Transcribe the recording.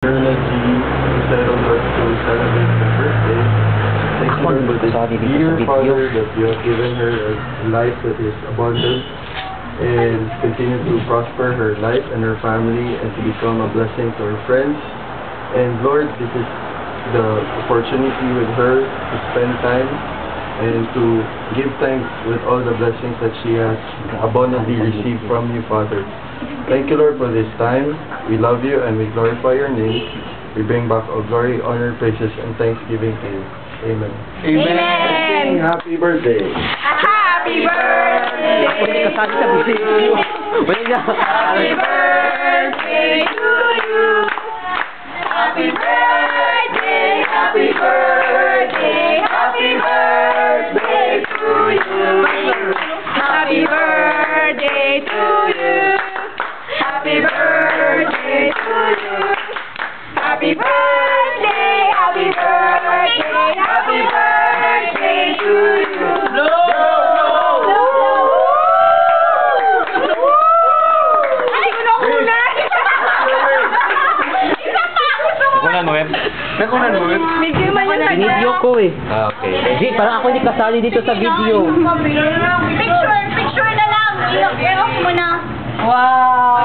Lorna G. settled us to celebrate her birthday. Thank you, Lord, for this dear Father that you have given her a life that is abundant and continue to prosper her life and her family and to become a blessing to her friends. And Lord, this is the opportunity with her to spend time and to give thanks with all the blessings that she has abundantly received from you, Father. Thank you, Lord, for this time. We love you and we glorify your name. We bring back all glory, honor, praises, and thanksgiving to you. Amen. Amen. Happy birthday. Happy birthday. Happy birthday to you. Happy birthday. Happy birthday. Happy birthday to you. Happy birthday to you. Happy birthday to you. Happy birthday. Happy birthday. Happy birthday to you. Nakunan mo, Web? Medyo man yung Video ko eh. Ah, okay. Di, parang ako hindi kasali dito sa video. Picture na lang. I-off mo na. Wow.